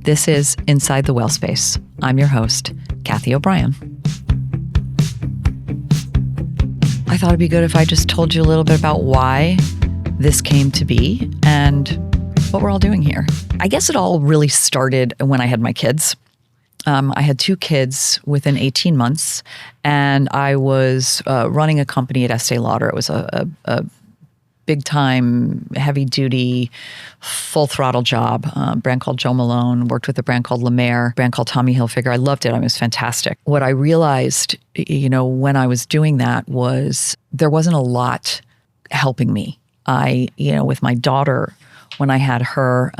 This is Inside the Wellspace. I'm your host, Cathy O'Brien. I thought it'd be good if I just told you a little bit about why this came to be and what we're all doing here. I guess it all really started when I had my kids. I had 2 kids within 18 months, and I was running a company at Estee Lauder. It was a big-time, heavy-duty, full-throttle job, brand called Jo Malone, worked with a brand called La Mer, brand called Tommy Hilfiger. I loved it. It was fantastic. What I realized, when I was doing that was there wasn't a lot helping me. With my daughter, when I had her,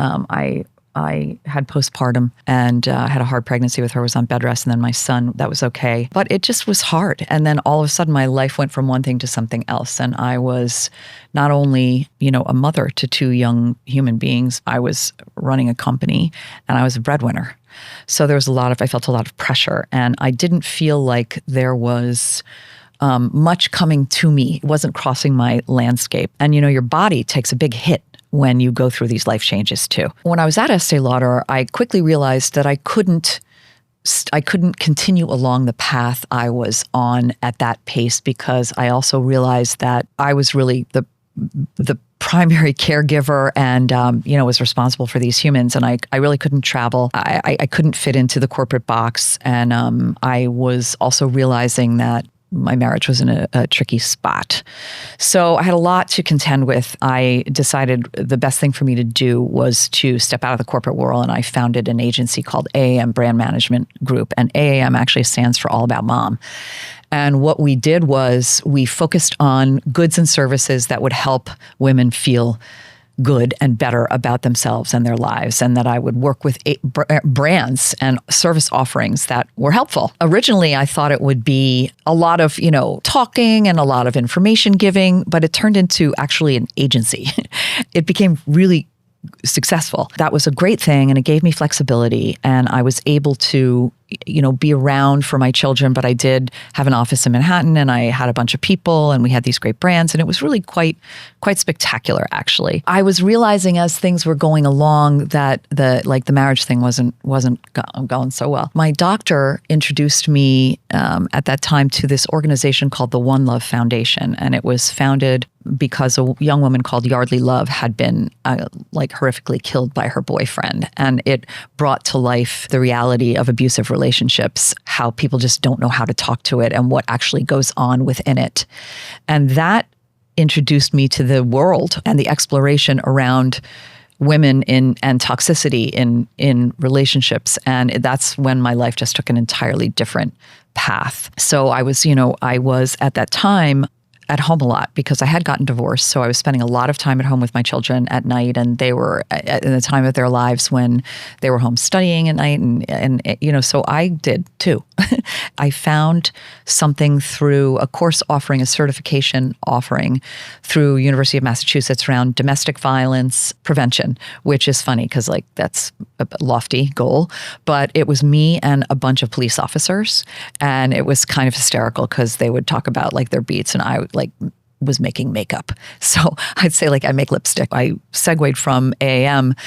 I had postpartum and had a hard pregnancy with her, was on bed rest, and then my son, that was okay. But it just was hard. And then all of a sudden my life went from one thing to something else. And I was not only, a mother to 2 young human beings, I was running a company and I was a breadwinner. So I felt a lot of pressure, and I didn't feel like there was much coming to me. It wasn't crossing my landscape. And your body takes a big hit when you go through these life changes too. When I was at Estee Lauder, I quickly realized that I couldn't continue along the path I was on at that pace, because I also realized that I was really the primary caregiver and, was responsible for these humans. And I really couldn't travel. I couldn't fit into the corporate box. And I was also realizing that my marriage was in a tricky spot. So I had a lot to contend with. I decided the best thing for me to do was to step out of the corporate world, and I founded an agency called AAM Brand Management Group. And AAM actually stands for All About Mom. And what we did was we focused on goods and services that would help women feel good and better about themselves and their lives, and that I would work with brands and service offerings that were helpful. Originally, I thought it would be a lot of, talking and a lot of information giving, but it turned into actually an agency. It became really successful. That was a great thing, and it gave me flexibility, and I was able to be around for my children, but I did have an office in Manhattan, and I had a bunch of people, and we had these great brands, and it was really quite spectacular, actually. I was realizing as things were going along that the marriage thing wasn't going so well. My doctor introduced me at that time to this organization called the One Love Foundation, and it was founded because a young woman called Yardley Love had been horrifically killed by her boyfriend, and it brought to life the reality of abusive relationships, how people just don't know how to talk to it and what actually goes on within it. And that introduced me to the world and the exploration around women and toxicity in relationships. And that's when my life just took an entirely different path. So I was at that time at home a lot because I had gotten divorced. So I was spending a lot of time at home with my children at night, and they were in the time of their lives when they were home studying at night. And so I did too. I found something through a course offering, a certification offering through University of Massachusetts around domestic violence prevention, which is funny because that's a lofty goal, but it was me and a bunch of police officers. And it was kind of hysterical because they would talk about their beats, and I was making makeup. So I'd say I make lipstick. I segued from AAM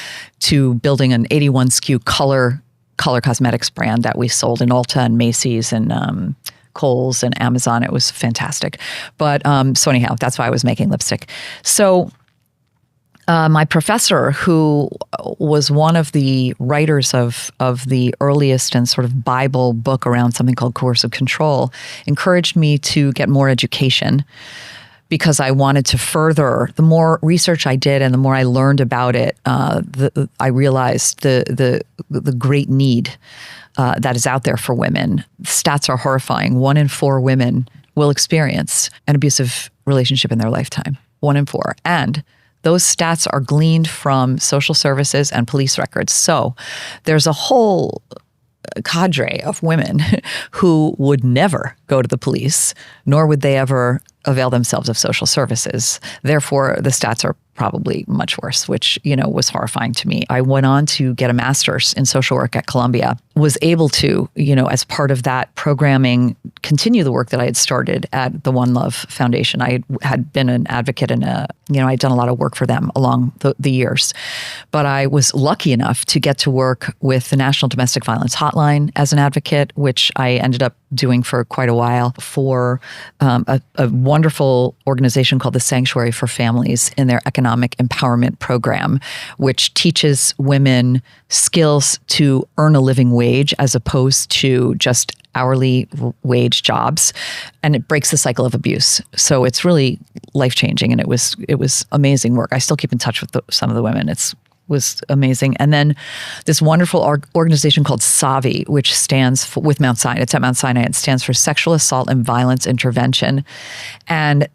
to building an 81 SKU color cosmetics brand that we sold in Ulta and Macy's and Kohl's and Amazon. It was fantastic. But so anyhow, that's why I was making lipstick. So my professor, who was one of the writers of the earliest and sort of Bible book around something called coercive control, encouraged me to get more education because I wanted to further. The more research I did and the more I learned about it, I realized the great need that is out there for women. Stats are horrifying. 1 in 4 women will experience an abusive relationship in their lifetime. 1 in 4. And those stats are gleaned from social services and police records. So there's a whole cadre of women who would never go to the police, nor would they ever avail themselves of social services. Therefore, the stats are probably much worse, which, was horrifying to me. I went on to get a master's in social work at Columbia was able to, as part of that programming, continue the work that I had started at the One Love Foundation. I had been an advocate and I'd done a lot of work for them along the years. But I was lucky enough to get to work with the National Domestic Violence Hotline as an advocate, which I ended up doing for quite a while for a wonderful organization called the Sanctuary for Families in their Economic Empowerment Program, which teaches women skills to earn a living wage as opposed to just hourly wage jobs, and it breaks the cycle of abuse. So it's really life-changing, and it was amazing work. I still keep in touch with some of the women. Was amazing. And then this wonderful organization called SAVI, which stands for, with Mount Sinai, it's at Mount Sinai, it stands for Sexual Assault and Violence Intervention. And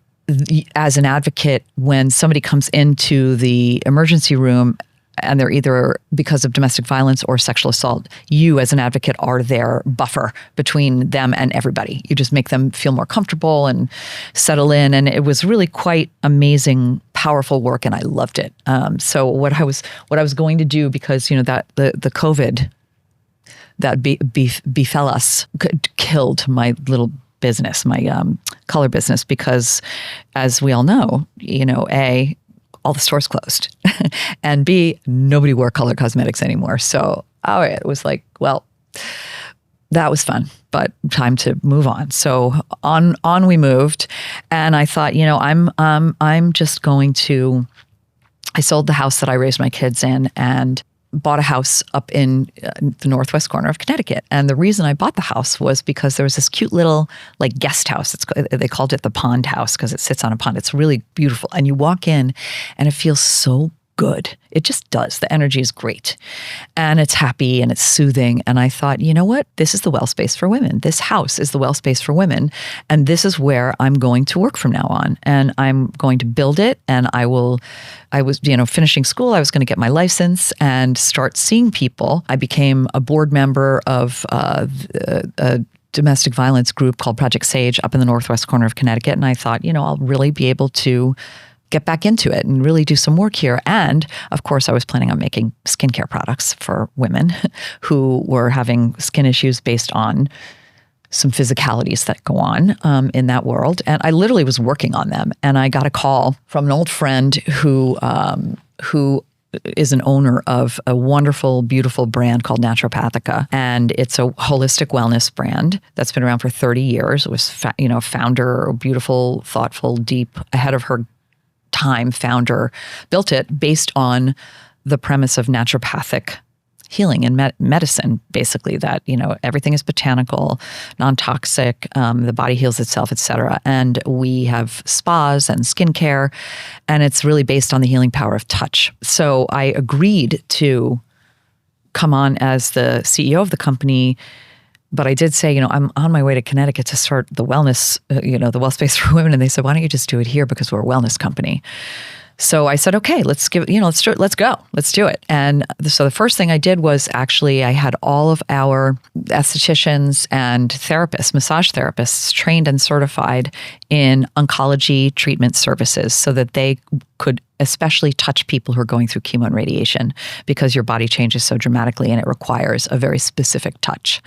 as an advocate, when somebody comes into the emergency room and they're either because of domestic violence or sexual assault, you as an advocate are their buffer between them and everybody. You just make them feel more comfortable and settle in. And it was really quite amazing, powerful work, and I loved it. So what I was going to do, because that the COVID that befell us killed my little business, my color business, because as we all know, A, all the stores closed, and B, nobody wore color cosmetics anymore. So it was like, well, that was fun, but time to move on. So on we moved, and I thought, I'm just going to. I sold the house that I raised my kids in and bought a house up in the northwest corner of Connecticut. And the reason I bought the house was because there was this cute little guest house. They called it the pond house because it sits on a pond. It's really beautiful. And you walk in and it feels so good. It just does. The energy is great. And it's happy and it's soothing. And I thought, you know what? This is the Wellspace for women. This house is the Wellspace for women. And this is where I'm going to work from now on. And I'm going to build it. And I was, finishing school. I was going to get my license and start seeing people. I became a board member of a domestic violence group called Project Sage up in the northwest corner of Connecticut. And I thought, I'll really be able to get back into it and really do some work here. And of course, I was planning on making skincare products for women who were having skin issues based on some physicalities that go on in that world. And I literally was working on them. And I got a call from an old friend who is an owner of a wonderful, beautiful brand called Naturopathica. And it's a holistic wellness brand that's been around for 30 years. It was, founder, beautiful, thoughtful, deep, ahead of her time founder, built it based on the premise of naturopathic healing and medicine, basically, that, everything is botanical, non-toxic, the body heals itself, et cetera. And we have spas and skincare, and it's really based on the healing power of touch. So I agreed to come on as the CEO of the company. But I did say, I'm on my way to Connecticut to start the wellness, the Wellspace for women. And they said, why don't you just do it here because we're a wellness company? So I said, okay, let's go. Let's do it. And so the first thing I did was actually I had all of our estheticians and therapists, massage therapists, trained and certified in oncology treatment services so that they could especially touch people who are going through chemo and radiation, because your body changes so dramatically and it requires a very specific touch.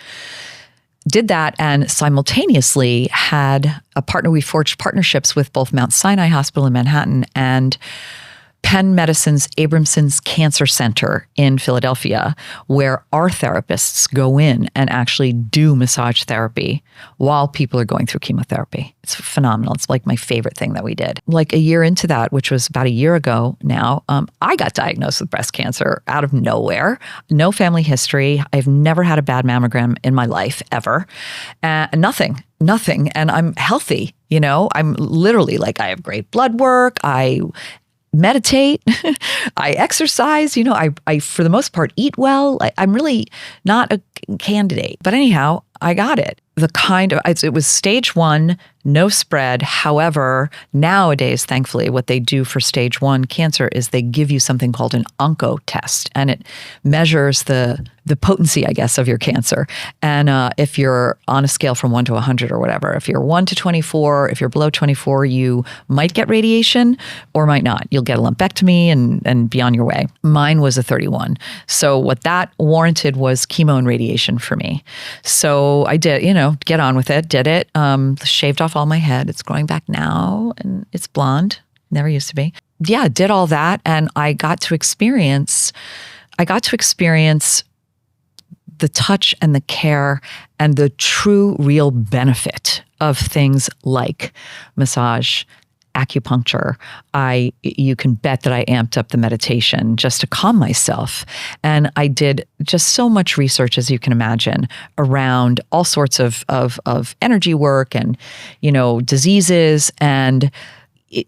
Did that, and simultaneously had a partner. We forged partnerships with both Mount Sinai Hospital in Manhattan and Penn Medicine's Abramson's Cancer Center in Philadelphia, where our therapists go in and actually do massage therapy while people are going through chemotherapy. It's phenomenal. It's like my favorite thing that we did. Like a year into that, which was about a year ago now, I got diagnosed with breast cancer out of nowhere. No family history. I've never had a bad mammogram in my life, ever. Nothing. And I'm healthy. I'm literally I have great blood work. I meditate, I exercise, I for the most part eat well. I'm really not a candidate. But anyhow, I got it. It was stage 1, no spread. However, nowadays, thankfully, what they do for stage 1 cancer is they give you something called an onco test, and it measures the the potency, I guess, of your cancer. And if you're on a scale from 1 to 100 or whatever, if you're 1 to 24, if you're below 24, you might get radiation or might not. You'll get a lumpectomy and be on your way. Mine was a 31. So what that warranted was chemo and radiation for me. So I did, get on with it, did it, shaved off all my head. It's growing back now and it's blonde. Never used to be. Yeah, did all that. And I got to experience the touch and the care and the true, real benefit of things like massage, acupuncture. You can bet that I amped up the meditation just to calm myself. And I did just so much research, as you can imagine, around all sorts of energy work and, diseases. And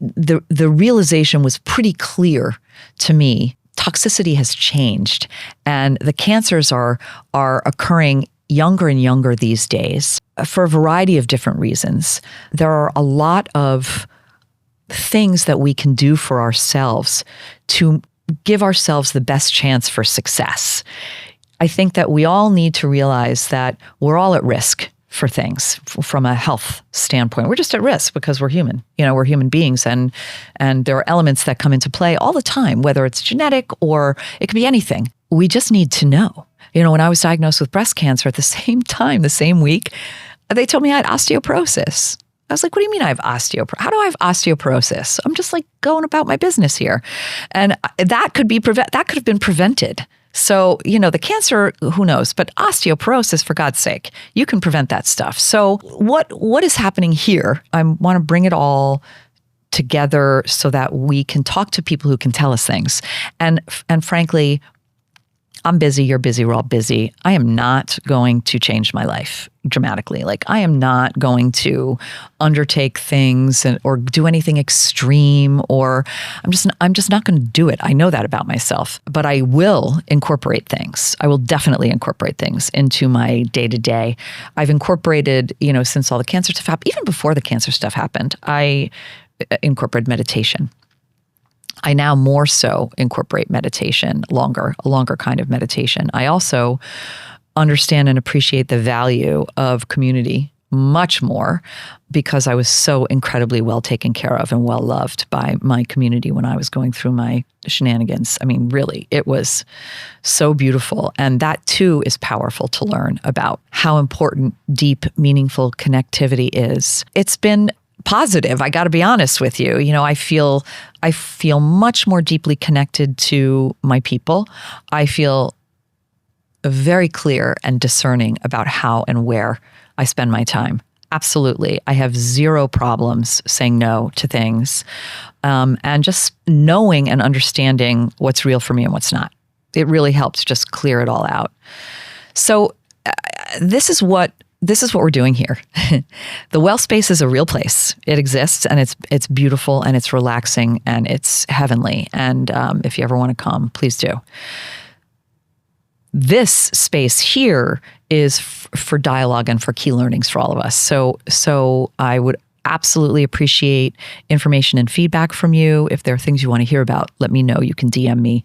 the realization was pretty clear to me. Toxicity has changed, and the cancers are occurring younger and younger these days for a variety of different reasons. There are a lot of things that we can do for ourselves to give ourselves the best chance for success. I think that we all need to realize that we're all at risk for things from a health standpoint. We're just at risk because we're human. We're human beings, and there are elements that come into play all the time, whether it's genetic or it could be anything. We just need to know. When I was diagnosed with breast cancer at the same time, the same week, they told me I had osteoporosis. I was like, what do you mean I have osteoporosis? How do I have osteoporosis? I'm just like going about my business here. And that could have been prevented. So, the cancer, who knows? But osteoporosis, for God's sake, you can prevent that stuff. So what is happening here? I want to bring it all together so that we can talk to people who can tell us things. And frankly, I'm busy, you're busy, we're all busy. I am not going to change my life dramatically. Like, I am not going to undertake things or do anything extreme, or I'm just not going to do it. I know that about myself, but I will incorporate things. I will definitely incorporate things into my day-to-day. I've incorporated, since all the cancer stuff happened, even before the cancer stuff happened, I incorporated meditation. I now more so incorporate meditation, a longer kind of meditation. I also understand and appreciate the value of community much more because I was so incredibly well taken care of and well loved by my community when I was going through my shenanigans. I mean, really, it was so beautiful. And that too is powerful to learn about how important deep, meaningful connectivity is. It's been positive. I got to be honest with you. I feel much more deeply connected to my people. I feel very clear and discerning about how and where I spend my time. Absolutely. I have zero problems saying no to things, and just knowing and understanding what's real for me and what's not. It really helps just clear it all out. So this is what we're doing here. The Wellspace is a real place. It exists, and it's beautiful, and it's relaxing, and it's heavenly. And if you ever want to come, please do. This space here is for dialogue and for key learnings for all of us. So I would absolutely appreciate information and feedback from you. If there are things you want to hear about, let me know. You can DM me.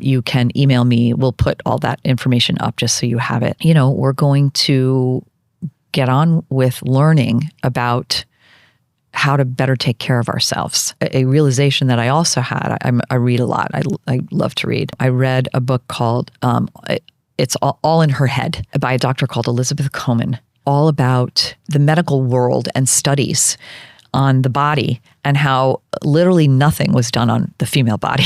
You can email me. We'll put all that information up just so you have it. We're going to get on with learning about how to better take care of ourselves. A realization that I also had, I read a lot. I love to read. I read a book called It's All in Her Head by a doctor called Elizabeth Coleman, all about the medical world and studies on the body and how literally nothing was done on the female body.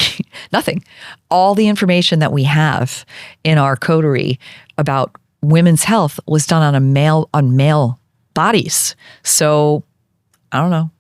Nothing. All the information that we have in our coterie about women's health was done on male bodies. So I don't know.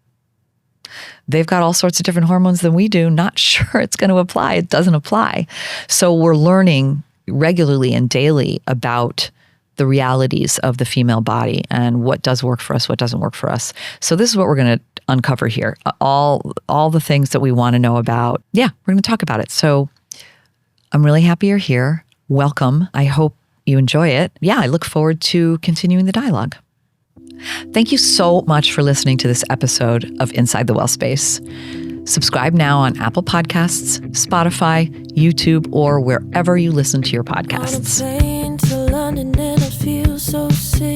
They've got all sorts of different hormones than we do. Not sure it's going to apply. It doesn't apply. So we're learning regularly and daily about the realities of the female body and what does work for us, what doesn't work for us. So this is what we're going to uncover here. All the things that we want to know about. Yeah, we're going to talk about it. So I'm really happy you're here. Welcome. I hope you enjoy it. Yeah, I look forward to continuing the dialogue. Thank you so much for listening to this episode of Inside the Wellspace. Subscribe now on Apple Podcasts, Spotify, YouTube, or wherever you listen to your podcasts. On a plane to London and I feel so sick.